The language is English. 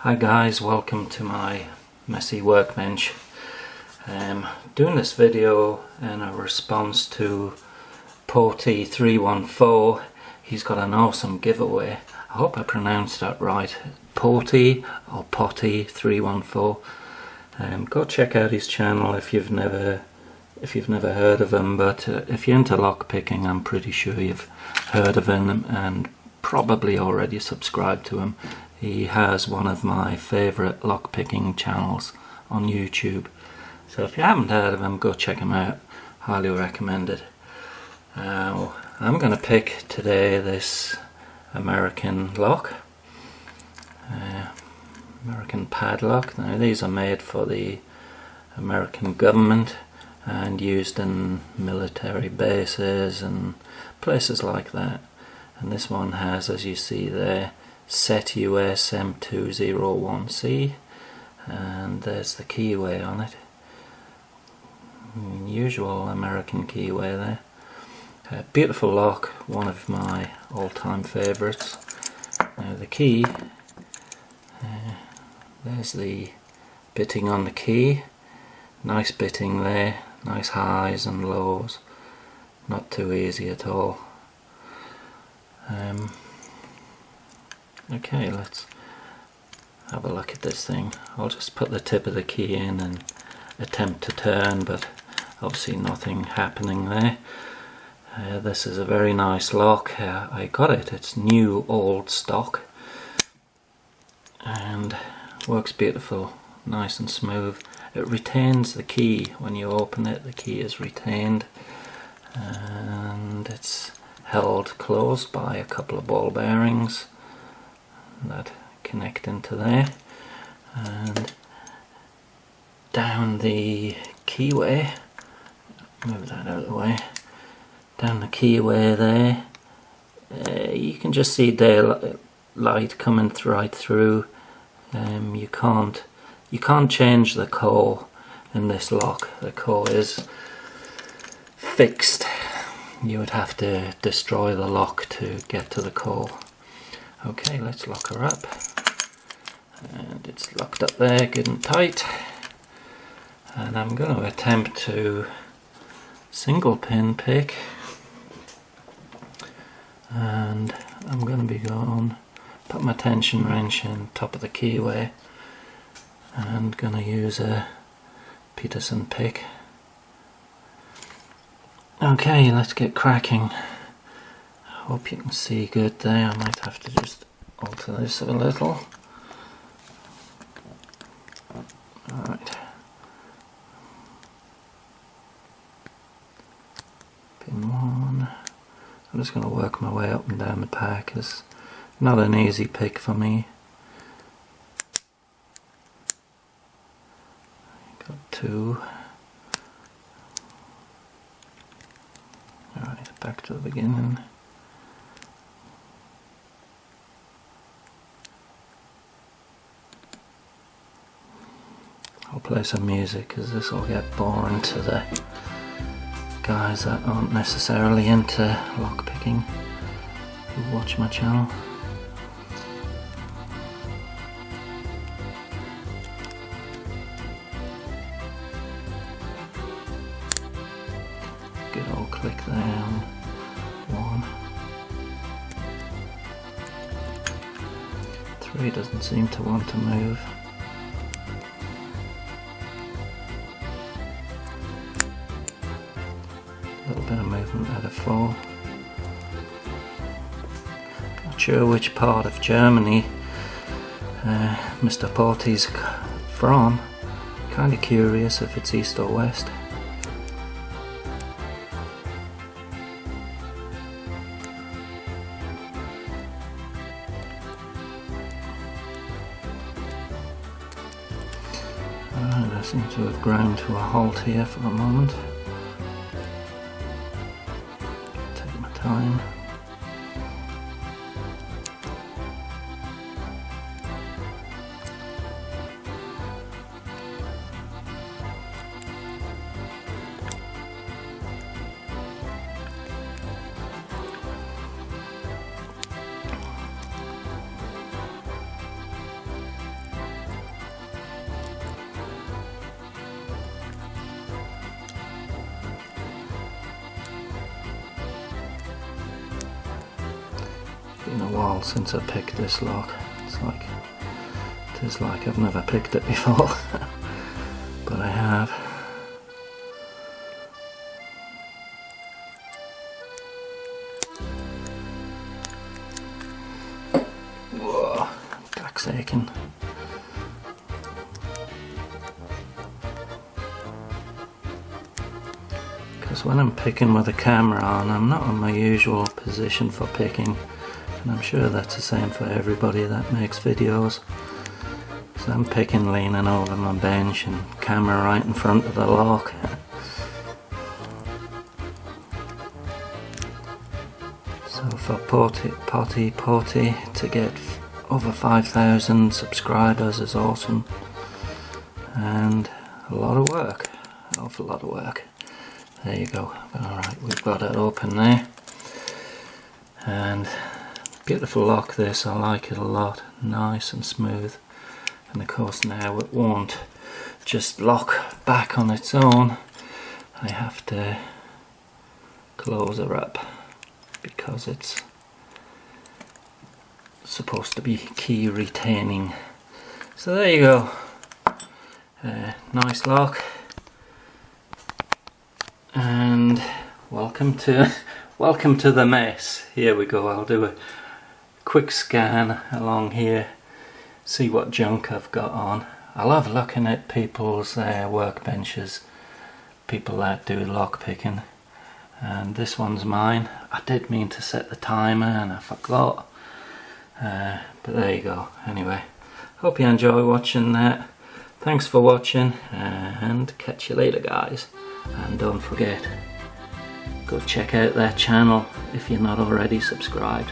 Hi guys, welcome to my messy workbench. Doing this video in a response to Potti314. He's got an awesome giveaway. I hope I pronounced that right. Potti or Potti314. Go check out his channel if you've never heard of him. But if you're into lockpicking, I'm pretty sure you've heard of him and probably already subscribed to him. He has one of my favourite lockpicking channels on YouTube. So if you haven't heard of him, go check him out. Highly recommend it. I'm going to pick today this American lock. American padlock. Now these are made for the American government and used in military bases and places like that. And this one has, as you see there, set US M2010C, and there's the keyway on it. Usual American keyway there. Beautiful lock, one of my all-time favourites. Now the key, there's the bitting on the key. Nice bitting there, nice highs and lows. Not too easy at all. Okay, let's have a look at this thing. I'll just put the tip of the key in and attempt to turn, but obviously nothing happening there. This is a very nice lock. I got it, it's new old stock and works beautiful, nice and smooth. It retains the key when you open it. The key is retained and it's held closed by a couple of ball bearings that connect into there, and down the keyway, move that out of the way, down the keyway there, you can just see daylight coming right through. You can't change the core in this lock. The core is fixed. You would have to destroy the lock to get to the core. Okay, let's lock her up. And it's locked up there, good and tight. And I'm going to attempt to single pin pick. And I'm going to be going, put my tension wrench in top of the keyway. And going to use a Peterson pick. Okay, let's get cracking. Hope you can see good there. I might have to just alter this a little. Alright. Pin 1. I'm just going to work my way up and down the pack. It's not an easy pick for me. Got 2. Alright, back to the beginning. I'll play some music because this will get boring to the guys that aren't necessarily into lockpicking who watch my channel. Good old click there on 1. 3 doesn't seem to want to move. A little bit of movement out of 4. Not sure which part of Germany Mr. Potti's from. Kind of curious if it's east or west. Alright, I seem to have ground to a halt here for the moment. Take my time. a while since I picked this lock. It is like I've never picked it before, but I have. Whoa, back's aching. Because when I'm picking with a camera on, I'm not in my usual position for picking, and I'm sure that's the same for everybody that makes videos. So I'm picking leaning over my bench and camera right in front of the lock. So for Potti to get over 5,000 subscribers is awesome, and a lot of work, an awful lot of work. There you go. Alright, we've got it open there, and beautiful lock this. I like it a lot, nice and smooth, and of course now it won't just lock back on its own. I have to close her up because it's supposed to be key retaining. So there you go, nice lock, and welcome to the mess. Here we go. I'll do a quick scan along here, see what junk I've got on. I love looking at people's workbenches, people that do lock picking, and this one's mine. I did mean to set the timer and I forgot, but there you go. Anyway, hope you enjoy watching that. Thanks for watching, and catch you later, guys. And don't forget, go check out their channel if you're not already subscribed.